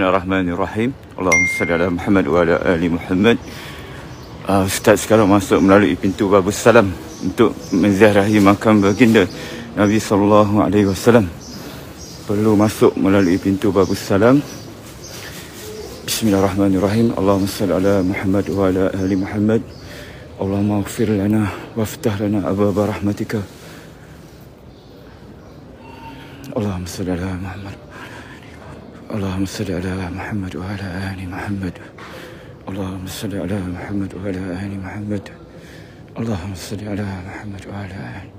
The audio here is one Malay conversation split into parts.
Bismillahirrahmanirrahim. Allahumma salli ala Muhammad wa ala ali Muhammad. Ustaz sekarang masuk melalui pintu Babus Salam untuk menziarahi makam baginda Nabi sallallahu alaihi wasallam. Perlu masuk melalui pintu Babus Salam. Bismillahirrahmanirrahim. Allahumma salli ala Muhammad wa ala ali Muhammad. Allahumma ighfir lana waftah lana abwaaba rahmatika. Allahumma salli ala Muhammad. اللهم صل على محمد وعلى آل محمد. اللهم صل على محمد وعلى آل محمد. اللهم صل على محمد وعلى آل.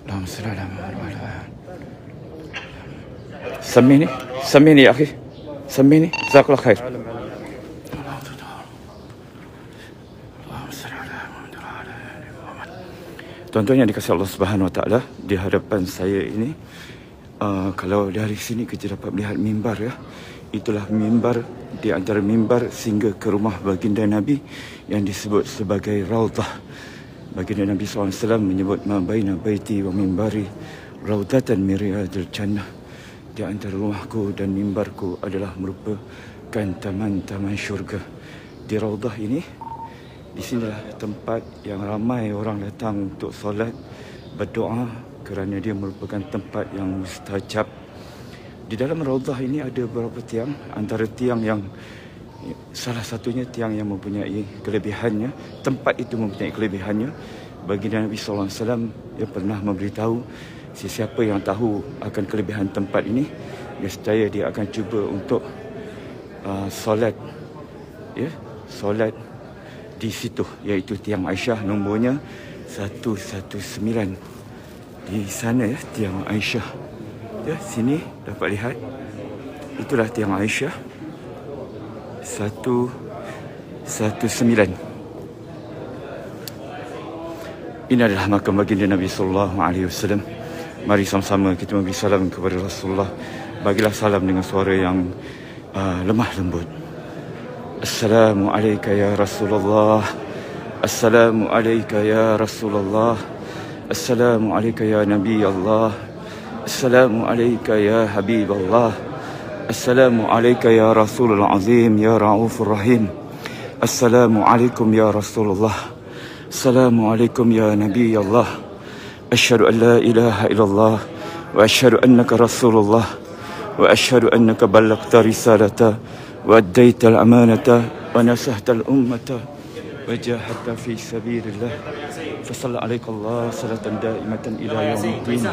اللهم صل على محمد وعلى آل. سميني يا أخي، سميني. جزاك الله خير. Tuan-tuan yang dikasihi Allah Subhanahu Wa Taala, di hadapan saya ini, kalau dari sini kita dapat melihat mimbar, ya. Itulah mimbar di antara mimbar sehingga ke rumah baginda Nabi yang disebut sebagai Raudhah. Baginda Nabi SAW menyebut ma baina baiti wa mimbari raudhatan min riyadil jannah. Di antara rumahku dan mimbarku adalah merupakan taman-taman syurga. Di Raudhah ini, di sinilah tempat yang ramai orang datang untuk solat, berdoa, kerana dia merupakan tempat yang mustajab. Di dalam Raudhah ini ada beberapa tiang. Antara tiang yang salah satunya tiang yang mempunyai kelebihannya, tempat itu mempunyai kelebihannya. Baginda Nabi SAW dia pernah memberitahu, sesiapa yang tahu akan kelebihan tempat ini, nescaya dia akan cuba untuk solat, ya, solat di situ, iaitu tiang Aisyah, nombornya 119. Di sana, ya, tiang Aisyah. Ya, sini dapat lihat. Itulah tiang Aisyah 119. Ini adalah makam baginda Nabi sallallahu alaihi wasallam. Mari sama-sama kita memberi salam kepada Rasulullah. Bagilah salam dengan suara yang lemah lembut. Assalamualaikum ya Rasulullah. Assalamualaikum ya Rasulullah. Assalamualaikum ya Nabi Allah. Assalamualaikum ya Habib Allah. Assalamualaikum ya Rasulul Azim ya Raufur Rahim. Assalamualaikum ya Rasulullah. Assalamualaikum ya Nabi Allah. Asyhadu an la ilaha illallah wa asyhadu annaka Rasulullah wa asyhadu annaka ballaghta risalata wa addaita al-amanata wa nasahta al-ummata wa jahadta fi sabilillah. Fasallallahu alaihi Allah salatan daimatan ila yaumiddin.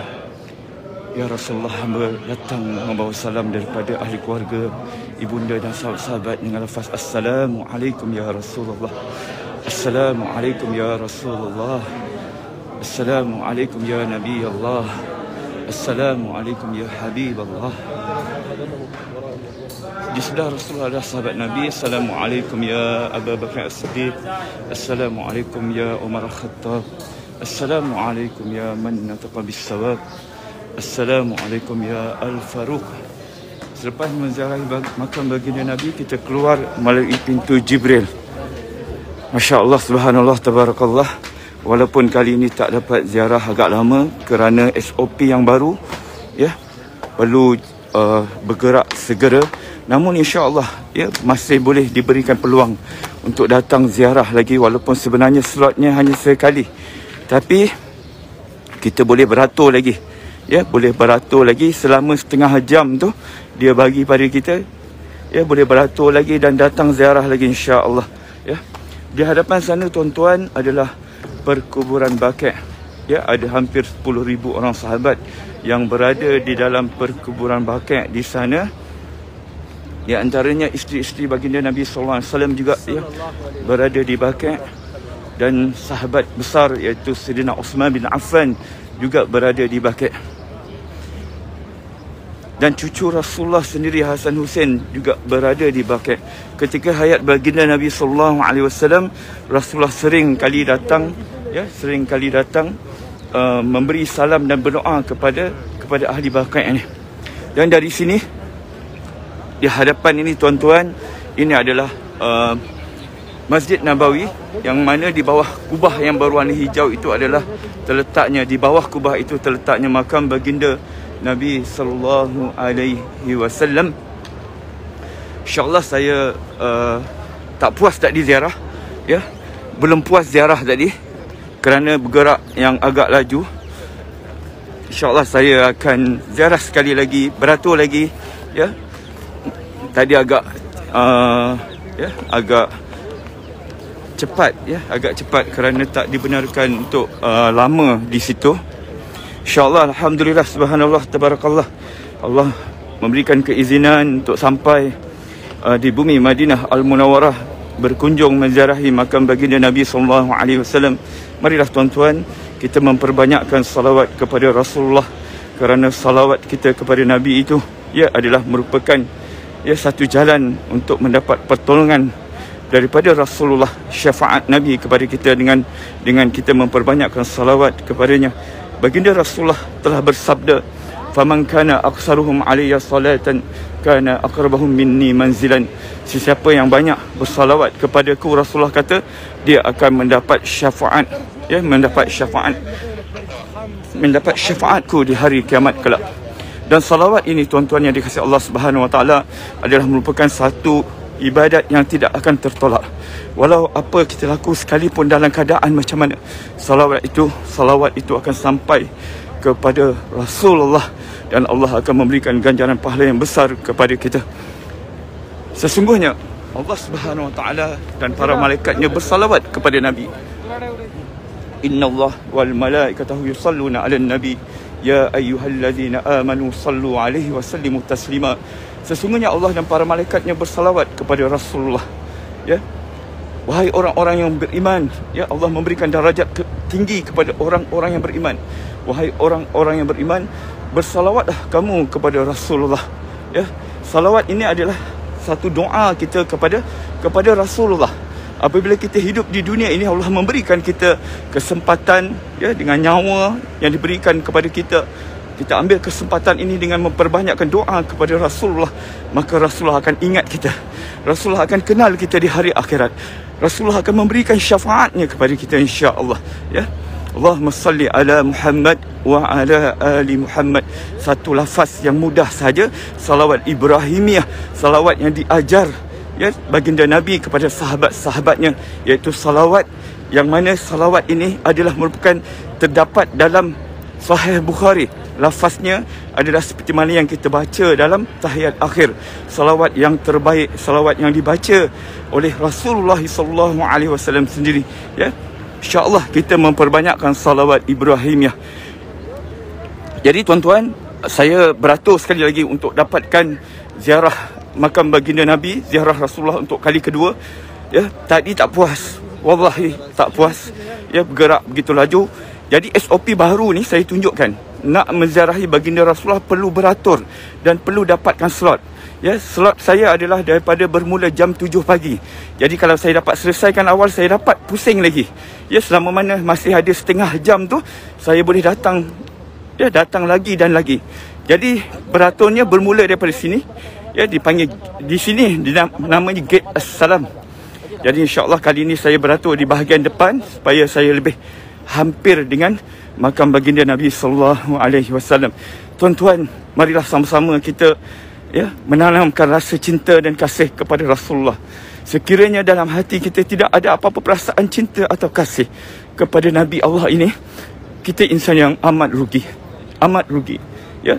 Ya Rasulullah, hamba datang membawa salam daripada ahli keluarga, ibunda dan sahabat-sahabat dengan lafaz Assalamualaikum ya Rasulullah. Assalamualaikum ya Rasulullah. Assalamualaikum ya Nabi Allah. Assalamualaikum ya Habib Allah. Di sebelah Rasulullah adalah sahabat Nabi. Assalamualaikum ya Abu Bakar As-Siddiq. Assalamualaikum ya Umar Al-Khattab. Assalamualaikum ya man nataqa bis-sawab. Assalamualaikum ya Al-Faruq. Selepas menziarahi makam baginda Nabi, kita keluar melalui pintu Jibril. Masya Allah, subhanallah, tabarakallah. Walaupun kali ini tak dapat ziarah agak lama kerana SOP yang baru, ya, perlu bergerak segera. Namun insya-Allah, ya, masih boleh diberikan peluang untuk datang ziarah lagi, walaupun sebenarnya slotnya hanya sekali. Tapi kita boleh beratur lagi. Ya, boleh beratur lagi selama setengah jam tu dia bagi pada kita. Ya, boleh beratur lagi dan datang ziarah lagi insya-Allah, ya. Di hadapan sana tuan-tuan adalah perkuburan Baqi'. Ya, ada hampir 10,000 orang sahabat yang berada di dalam perkuburan Baqi' di sana. Di antaranya isteri-isteri baginda Nabi sallallahu alaihi wasallam juga, ya, berada di Baqi', dan sahabat besar iaitu Sayyidina Uthman bin Affan juga berada di Baqi'. Dan cucu Rasulullah sendiri Hasan Hussein juga berada di Baqi'. Ketika hayat baginda Nabi sallallahu alaihi wasallam, Rasulullah sering kali datang, ya, sering kali datang memberi salam dan berdoa kepada ahli Baqi' ini. Dan dari sini, di hadapan ini tuan-tuan, ini adalah Masjid Nabawi, yang mana di bawah kubah yang berwarna hijau itu adalah terletaknya, di bawah kubah itu terletaknya makam baginda Nabi sallallahu alaihi wasallam. InsyaAllah saya tak puas tadi ziarah, ya. Belum puas ziarah tadi kerana bergerak yang agak laju. InsyaAllah saya akan ziarah sekali lagi, beratur lagi, ya. Tadi agak agak cepat, ya, agak cepat kerana tak dibenarkan untuk lama di situ. InsyaAllah, alhamdulillah, subhanallah, tabarakallah, Allah memberikan keizinan untuk sampai di bumi Madinah Al-Munawwarah, berkunjung menziarahi makam baginda Nabi SAW. Marilah tuan-tuan, kita memperbanyakkan salawat kepada Rasulullah, kerana salawat kita kepada Nabi itu, ia adalah merupakan, ya, satu jalan untuk mendapat pertolongan daripada Rasulullah, syafaat Nabi kepada kita dengan kita memperbanyakkan salawat kepadanya. Baginda Rasulullah telah bersabda, "Faman kana aksaruhum alayya salatan kana aqrabahum minni manzilan." Sesiapa yang banyak bersalawat kepadaku, Rasulullah kata, dia akan mendapat syafaat, ya, mendapat syafaatku di hari kiamat kelak. Dan salawat ini, tuan-tuan yang dikasihi Allah Subhanahu Wa Taala, adalah merupakan satu ibadat yang tidak akan tertolak. Walau apa kita laku sekalipun dalam keadaan macam mana, salawat itu akan sampai kepada Rasulullah, dan Allah akan memberikan ganjaran pahala yang besar kepada kita. Sesungguhnya Allah Subhanahu Wa Taala dan para malaikatnya bersalawat kepada Nabi. Innallaha wal malaikatahu yusalluna 'alan nabi ya ayyuhallazina amanu sallu 'alaihi wa sallimu taslima. Sesungguhnya Allah dan para malaikatnya bersalawat kepada Rasulullah, ya. Wahai orang-orang yang beriman, ya, Allah memberikan darajat tinggi kepada orang-orang yang beriman. Wahai orang-orang yang beriman, bersalawatlah kamu kepada Rasulullah, ya. Salawat ini adalah satu doa kita kepada Rasulullah. Apabila kita hidup di dunia ini, Allah memberikan kita kesempatan, ya, dengan nyawa yang diberikan kepada kita. Kita ambil kesempatan ini dengan memperbanyakkan doa kepada Rasulullah, maka Rasulullah akan ingat kita. Rasulullah akan kenal kita di hari akhirat. Rasulullah akan memberikan syafaatnya kepada kita, insya-Allah, ya. Allahumma salli ala Muhammad wa ala ali Muhammad. Satu lafaz yang mudah saja, salawat Ibrahimiyah, salawat yang diajar, ya, baginda Nabi kepada sahabat-sahabatnya, iaitu salawat yang mana salawat ini adalah merupakan terdapat dalam Sahih Bukhari. Lafaznya adalah seperti mana yang kita baca dalam tahiyat akhir. Salawat yang terbaik, salawat yang dibaca oleh Rasulullah SAW sendiri, ya. InsyaAllah kita memperbanyakkan salawat Ibrahimiyah. Jadi tuan-tuan, saya beratur sekali lagi untuk dapatkan ziarah makam baginda Nabi, ziarah Rasulullah untuk kali kedua, ya. Tadi tak puas, wallahi tak puas, ya, bergerak begitu laju. Jadi SOP baru ni saya tunjukkan, nak menziarahi baginda Rasulullah perlu beratur dan perlu dapatkan slot. Ya, slot saya adalah daripada bermula jam 7 pagi. Jadi kalau saya dapat selesaikan awal, saya dapat pusing lagi. Ya, selama mana masih ada setengah jam tu, saya boleh datang, ya, datang lagi dan lagi. Jadi beraturnya bermula daripada sini, ya, dipanggil di sini namanya Gate As-Salam. Jadi insya-Allah kali ini saya beratur di bahagian depan supaya saya lebih hampir dengan makam baginda Nabi SAW. Tuan-tuan, marilah sama-sama kita, ya, menanamkan rasa cinta dan kasih kepada Rasulullah. Sekiranya dalam hati kita tidak ada apa-apa perasaan cinta atau kasih kepada Nabi Allah ini, kita insan yang amat rugi, ya.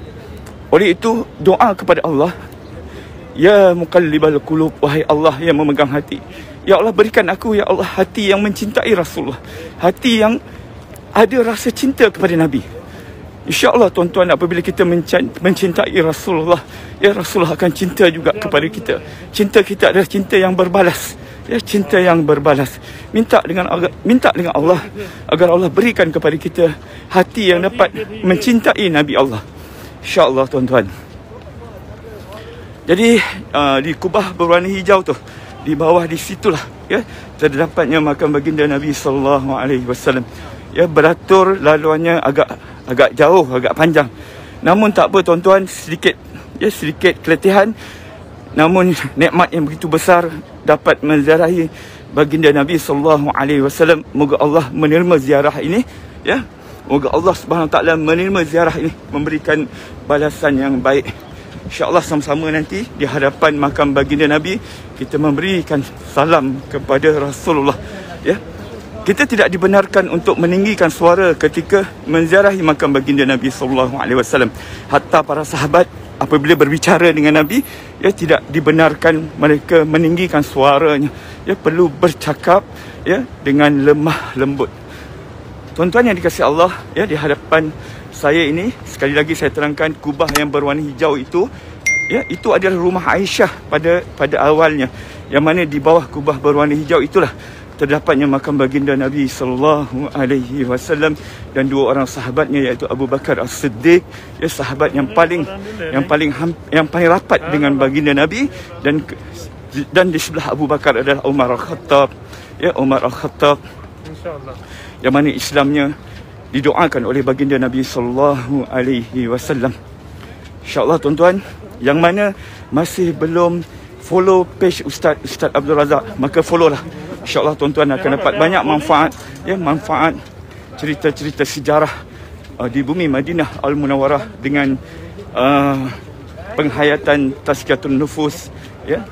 Oleh itu, doa kepada Allah, ya muqallibal qulub, wahai Allah yang memegang hati, ya Allah, berikan aku, ya Allah, hati yang mencintai Rasulullah, hati yang ada rasa cinta kepada Nabi. InsyaAllah tuan-tuan, apabila kita mencintai Rasulullah, ya, Rasulullah akan cinta juga kepada kita. Cinta kita adalah cinta yang berbalas, ya, cinta yang berbalas. Minta dengan Allah agar Allah berikan kepada kita hati yang dapat mencintai Nabi Allah, InsyaAllah tuan-tuan. Jadi di kubah berwarna hijau tu, di bawah di situlah, ya, terdapatnya makam baginda Nabi SAW. Ya, beratur laluannya agak jauh, agak panjang. Namun tak apa tuan-tuan, sedikit keletihan, namun nikmat yang begitu besar dapat menziarahi baginda Nabi SAW. Moga Allah menerima ziarah ini, ya. Moga Allah Subhanahu Wa Taala menerima ziarah ini, memberikan balasan yang baik InsyaAllah sama-sama nanti di hadapan makam baginda Nabi kita memberikan salam kepada Rasulullah. Ya, kita tidak dibenarkan untuk meninggikan suara ketika menziarahi makam baginda Nabi SAW. Hatta para sahabat apabila berbicara dengan Nabi, ya, tidak dibenarkan mereka meninggikan suaranya. Ya, perlu bercakap, ya, dengan lemah lembut. Tuan-tuan yang dikasihi Allah, ya, di hadapan saya ini sekali lagi saya terangkan kubah yang berwarna hijau itu, ya, itu adalah rumah Aisyah pada awalnya, yang mana di bawah kubah berwarna hijau itulah terdapatnya makam baginda Nabi sallallahu alaihi wasallam dan dua orang sahabatnya, iaitu Abu Bakar As-Siddiq, ya, sahabat yang paling rapat dengan baginda Nabi, dan di sebelah Abu Bakar adalah Umar Al-Khattab, ya, Umar Al-Khattab, insyaallah, yang mana Islamnya didoakan oleh baginda Nabi sallallahu alaihi wasallam. InsyaAllah tuan-tuan yang mana masih belum follow page Ustaz Abdul Razak, maka follow lah. InsyaAllah tuan-tuan akan dapat banyak manfaat, ya, manfaat cerita-cerita sejarah di bumi Madinah Al-Munawwarah dengan penghayatan tazkiyatun nufus, ya.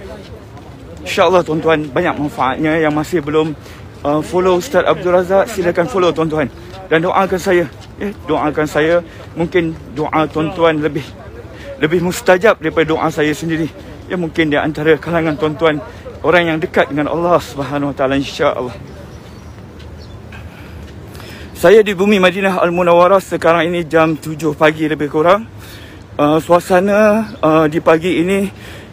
InsyaAllah tuan-tuan banyak manfaatnya. Yang masih belum follow Ustaz Abdul Razak, silakan follow tuan-tuan. Dan doakan saya, ya, doakan saya. Mungkin doa tuan-tuan lebih mustajab daripada doa saya sendiri. Ya, mungkin di antara kalangan tuan-tuan orang yang dekat dengan Allah Subhanahu Wa Taala, insya-Allah. Saya di bumi Madinah Al-Munawwarah sekarang ini jam 7 pagi lebih kurang. Suasana di pagi ini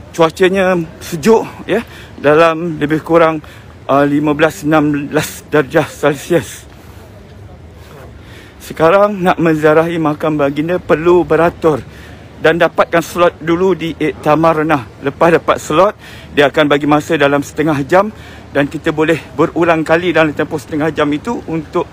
cuacanya sejuk, ya, dalam lebih kurang 15-16 darjah Celsius. Sekarang nak menziarahi makam baginda perlu beratur dan dapatkan slot dulu di Iktamarna. Lepas dapat slot, dia akan bagi masa dalam setengah jam dan kita boleh berulang kali dalam tempoh setengah jam itu untuk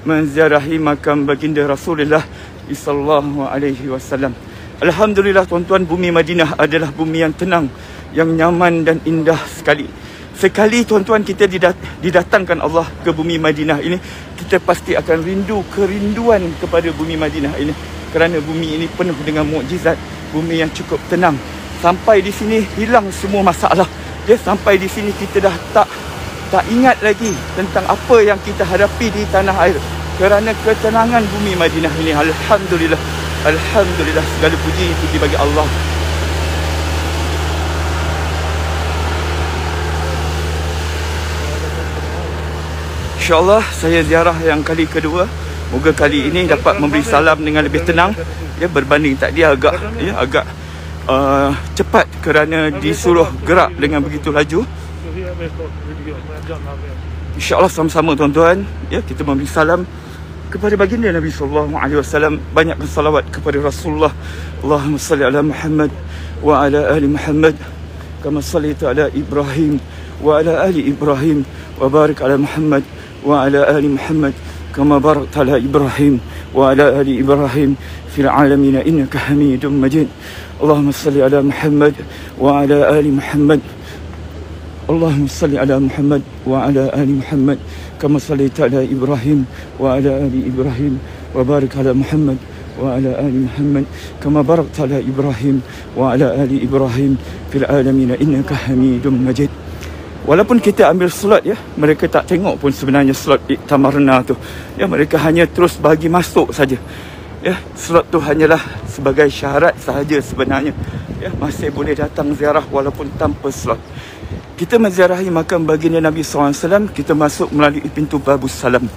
menziarahi makam baginda Rasulullah sallallahu alaihi wasallam. Alhamdulillah tuan-tuan, bumi Madinah adalah bumi yang tenang, yang nyaman dan indah sekali. Sekali tuan-tuan kita didatangkan Allah ke bumi Madinah ini, kita pasti akan kerinduan kepada bumi Madinah ini, kerana bumi ini penuh dengan mukjizat, bumi yang cukup tenang. Sampai di sini hilang semua masalah. Ya, sampai di sini kita dah tak ingat lagi tentang apa yang kita hadapi di tanah air, kerana ketenangan bumi Madinah ini. Alhamdulillah, alhamdulillah, segala puji bagi Allah. InsyaAllah saya ziarah yang kali kedua. Moga kali ini dapat memberi salam dengan lebih tenang, ya, berbanding tadi agak cepat kerana disuruh gerak dengan begitu laju. InsyaAllah sama-sama tuan-tuan, ya, kita memberi salam kepada baginda Nabi sallallahu alaihi wasallam. Banyakkan salawat kepada Rasulullah. Allahumma salli ala Muhammad wa ala ali Muhammad kama sallaita ala Ibrahim wa ala ali Ibrahim wa barik ala Muhammad wa ala ali Muhammad kama barakta ala Ibrahim wa ala ali Ibrahim fil alamin innaka Hamidum Majid. Allahumma salli ala Muhammad wa ala ali Muhammad. Allahumma salli ala Muhammad wa ala ali Muhammad kama sallaita ala Ibrahim wa ala ali Ibrahim wa barik ala Muhammad wa ala ali Muhammad kama barakta ala Ibrahim wa ala ali Ibrahim fil alamin innaka Hamidum Majid. Walaupun kita ambil slot, ya, mereka tak tengok pun sebenarnya slot Iktamarna tu. Ya, mereka hanya terus bagi masuk saja. Ya, slot tu hanyalah sebagai syarat sahaja sebenarnya. Ya, masih boleh datang ziarah walaupun tanpa slot. Kita menziarahi makam baginda Nabi SAW, kita masuk melalui pintu Babus Salam.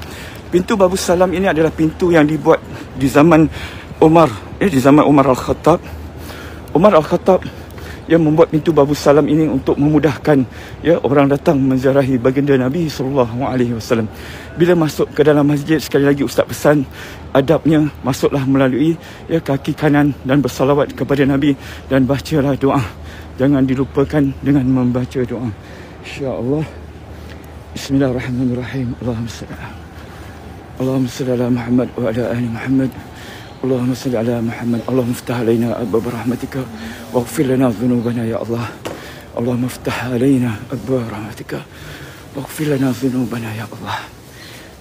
Pintu Babus Salam ini adalah pintu yang dibuat di zaman Umar, di zaman Umar Al-Khattab. Umar Al-Khattab yang membuat pintu Babus Salam ini untuk memudahkan, ya, orang datang menziarahi baginda Nabi SAW. Bila masuk ke dalam masjid, sekali lagi Ustaz pesan adabnya, masuklah melalui, ya, kaki kanan dan bersalawat kepada Nabi dan bacalah doa. Jangan dilupakan dengan membaca doa. InsyaAllah. Bismillahirrahmanirrahim. Allahumma salli ala Muhammad wa ala ali Muhammad. Allahumma salli ala Muhammad. Allahumma iftah alaina abwaab rahmatika waghfir lana dhunubana ya Allah. Allahumma iftah alaina abwaab rahmatika waghfir lana dhunubana ya Allah.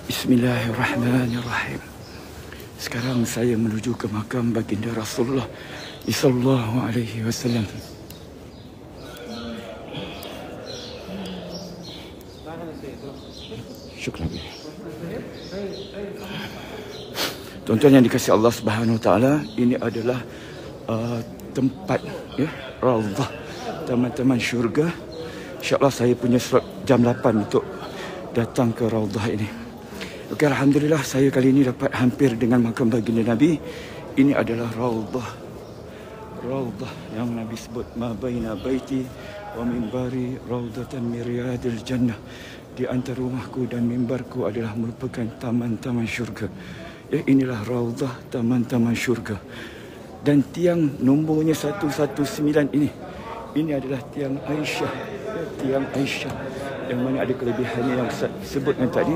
Bismillahirrahmanirrahim. Sekarang saya menuju ke makam baginda Rasulullah sallallahu alaihi wasallam. Syukran. Tuan-tuan yang dikasihi Allah Subhanahu Wa Taala, ini adalah tempat ya, Raudhah, taman-taman syurga. InsyaAllah saya punya slot jam 8 untuk datang ke Raudhah ini. Okey, alhamdulillah saya kali ini dapat hampir dengan makam baginda Nabi. Ini adalah Raudhah. Raudhah yang Nabi sebut ma baina baiti wa minbari raudhatan min riyadil jannah. Di antara rumahku dan mimbarku adalah merupakan taman-taman syurga. Ya, inilah Raudhah, taman-taman syurga. Dan tiang nombornya 119 ini adalah tiang Aisyah, ya, tiang Aisyah yang mana ada kelebihannya yang saya sebutkan tadi.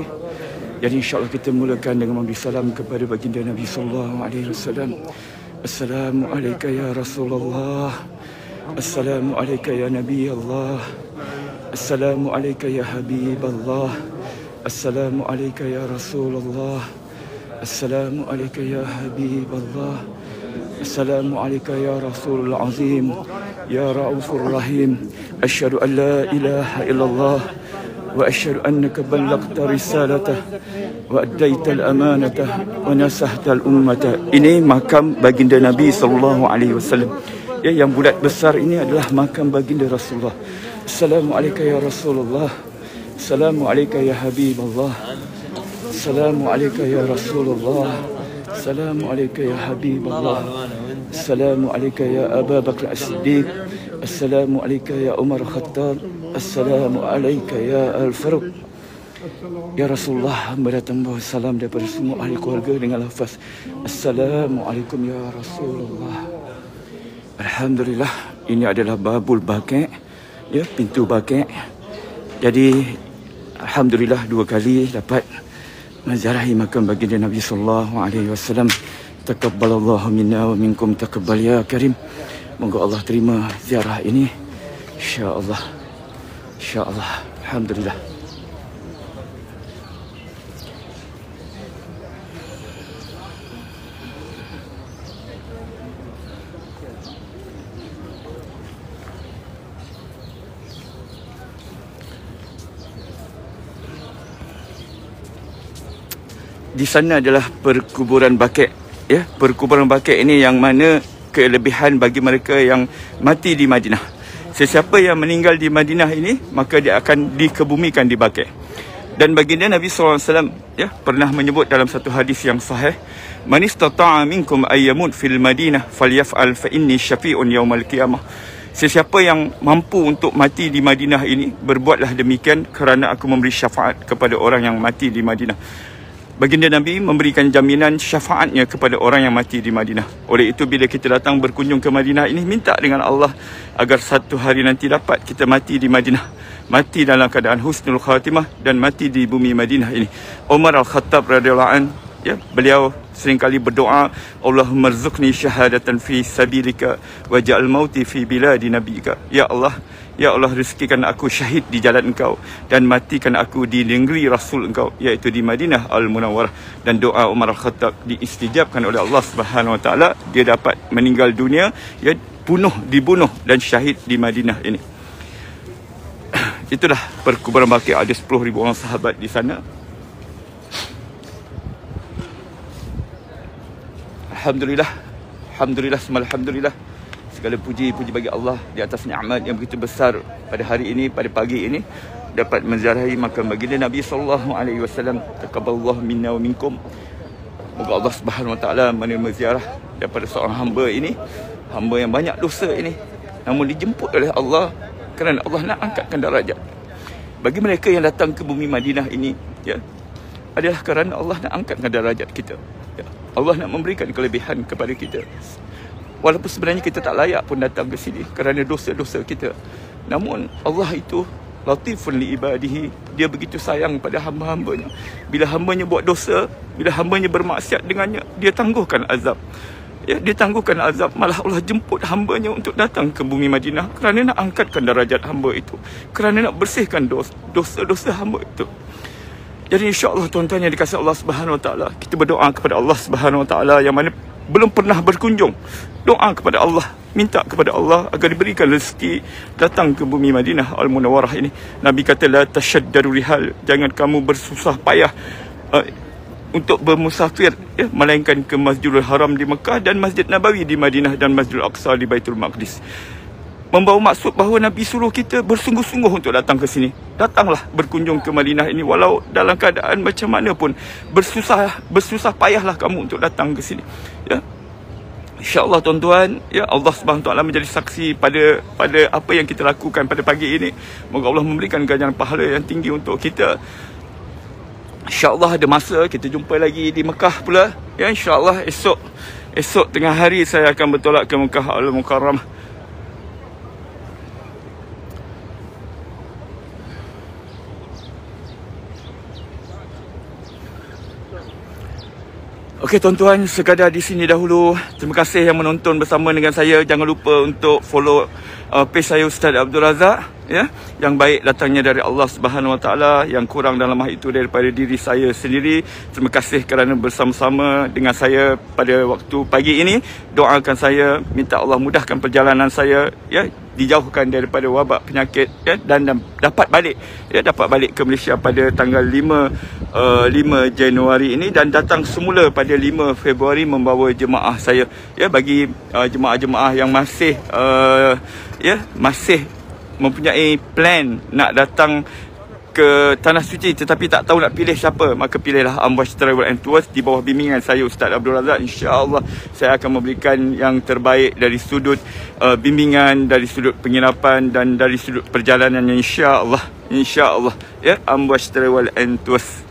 Jadi insya-Allah kita mulakan dengan memberi salam kepada baginda Nabi sallallahu alaihi wasallam. Assalamualaikum ya Rasulullah. Assalamualaikum ya Nabi Allah. Assalamualaikum ya Habib Allah. Assalamualaikum ya Rasulullah. Assalamualaikum ya Habib Allah. Assalamualaikum ya Rasulul Azim, ya Raufur Rahim. Asyhadu an la ilaha illallah wa asyhadu annaka ballaghta risalatah wa addaita al-amanatah wa nasahta al-ummata. Ini makam baginda Nabi sallallahu alaihi wasallam. Ya, yang bulat besar ini adalah makam baginda Rasulullah. Assalamualaikum ya Rasulullah. Assalamualaikum ya Habib Allah. Assalamualaikum ya Rasulullah. Assalamualaikum ya Habib Allah. Assalamualaikum ya Abu Bakar As-Siddiq. Assalamualaikum ya Umar Khattab. Assalamualaikum ya Al-Faruq. Ya Rasulullah, hamba datang bawa salam daripada semua ahli keluarga dengan lafaz Assalamualaikum ya Rasulullah. Alhamdulillah, ini adalah Babul Baqi', ya, pintu Baqi'. Jadi alhamdulillah 2 kali dapat menziarahi makam baginda Nabi sallallahu alaihi wasallam. Taqabbalallahu minna wa minkum taqabbal ya karim. Moga Allah terima ziarah ini, insya-Allah. Insya-Allah. Alhamdulillah. Di sana adalah perkuburan Baqi', ya. Perkuburan Baqi' ini yang mana kelebihan bagi mereka yang mati di Madinah. Sesiapa yang meninggal di Madinah ini, maka dia akan dikebumikan di Baqi'. Dan baginda Nabi SAW, ya, pernah menyebut dalam satu hadis yang sahih, man istata'a minkum ayyamut fil Madinah falyaf'al fa inni syafi'un yaumal qiyamah. Sesiapa yang mampu untuk mati di Madinah ini, berbuatlah demikian kerana aku memberi syafaat kepada orang yang mati di Madinah. Baginda Nabi memberikan jaminan syafaatnya kepada orang yang mati di Madinah. Oleh itu, bila kita datang berkunjung ke Madinah ini, minta dengan Allah agar satu hari nanti dapat kita mati di Madinah. Mati dalam keadaan husnul khatimah dan mati di bumi Madinah ini. Umar Al-Khattab radhiyallahu anhu, ya, beliau seringkali berdoa, Allahumma rzuqni syahadatan fi sabilika waj'al mauti fi biladi nabiyika. Ya Allah, ya Allah, rezekikan aku syahid di jalan Engkau dan matikan aku di negeri Rasul Engkau, iaitu di Madinah Al-Munawwarah. Dan doa Umar Al-Khattab diistijabkan oleh Allah Subhanahu Wa Taala. Dia dapat meninggal dunia, ya, dibunuh dan syahid di Madinah ini. Itulah perkuburan Baqi'. Ada 10,000 orang sahabat di sana. Alhamdulillah, alhamdulillah, alhamdulillah. Segala puji bagi Allah di atas nikmat yang begitu besar pada hari ini, pada pagi ini, dapat menziarahi makam baginda Nabi sallallahu alaihi wasallam. Taqabbalallahu minna wa minkum. Moga Allah Subhanahu wa taala menerima ziarah daripada seorang hamba ini, hamba yang banyak dosa ini, namun dijemput oleh Allah kerana Allah nak angkatkan darajat. Bagi mereka yang datang ke bumi Madinah ini, ya, adalah kerana Allah nak angkatkan darajat kita. Ya. Allah nak memberikan kelebihan kepada kita. Walaupun sebenarnya kita tak layak pun datang ke sini kerana dosa-dosa kita. Namun Allah itu latifun li ibadihi. Dia begitu sayang pada hamba-hambanya. Bila hambanya buat dosa, bila hambanya bermaksiat dengannya, dia tangguhkan azab. Ya, dia tangguhkan azab. Malah Allah jemput hambanya untuk datang ke bumi Madinah kerana nak angkatkan darajat hamba itu, kerana nak bersihkan dosa-dosa hamba itu. Jadi insya-Allah tuan-tuan yang dikasihi Allah Subhanahu Wa Taala, kita berdoa kepada Allah Subhanahu Wa Taala yang mana belum pernah berkunjung, doa kepada Allah, minta kepada Allah agar diberikan rezeki datang ke bumi Madinah Al-Munawwarah ini. Nabi kata, la tashaddadu rihal, jangan kamu bersusah payah untuk bermusafir, ya, melainkan ke Masjidil Haram di Mekah dan Masjid Nabawi di Madinah dan Masjidil Aqsa di Baitul Maqdis. Membawa maksud bahawa Nabi suruh kita bersungguh-sungguh untuk datang ke sini. Datanglah berkunjung ke Madinah ini, walau dalam keadaan macam mana pun, bersusah payahlah kamu untuk datang ke sini, ya. InsyaAllah tuan-tuan, ya, Allah SWT menjadi saksi pada apa yang kita lakukan pada pagi ini. Moga Allah memberikan ganjaran pahala yang tinggi untuk kita. InsyaAllah ada masa kita jumpa lagi di Mekah pula, ya. InsyaAllah esok tengah hari saya akan bertolak ke Mekah Al-Mukarramah. Okey tuan-tuan, sekadar di sini dahulu. Terima kasih yang menonton bersama dengan saya. Jangan lupa untuk follow page saya Ustaz Abdul Razak, ya. Yang baik datangnya dari Allah Subhanahu Wa Taala, yang kurang dalam hal itu daripada diri saya sendiri. Terima kasih kerana bersama-sama dengan saya pada waktu pagi ini. Doakan saya, minta Allah mudahkan perjalanan saya, ya, dijauhkan daripada wabak penyakit, ya, dan dapat balik ke Malaysia pada tanggal 5 Januari ini, dan datang semula pada 5 Februari membawa jemaah saya, ya. Bagi jemaah-jemaah yang masih mempunyai plan nak datang ke Tanah Suci tetapi tak tahu nak pilih siapa, maka pilihlah Ambush Travel and Tours di bawah bimbingan saya Ustaz Abdul Razak. InsyaAllah saya akan memberikan yang terbaik dari sudut bimbingan, dari sudut penginapan dan dari sudut perjalanan. InsyaAllah, ya, Ambush Travel and Tours.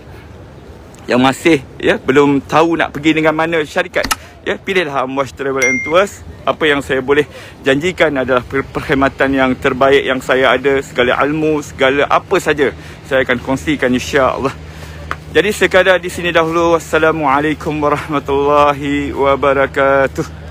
Yang masih, ya, belum tahu nak pergi dengan mana syarikat, ya, pilihlah Ambush Travel and Tours. Apa yang saya boleh janjikan adalah perkhidmatan yang terbaik yang saya ada. Segala ilmu, segala apa saja saya akan kongsikan insya-Allah. Jadi sekadar di sini dahulu. Wassalamualaikum warahmatullahi wabarakatuh.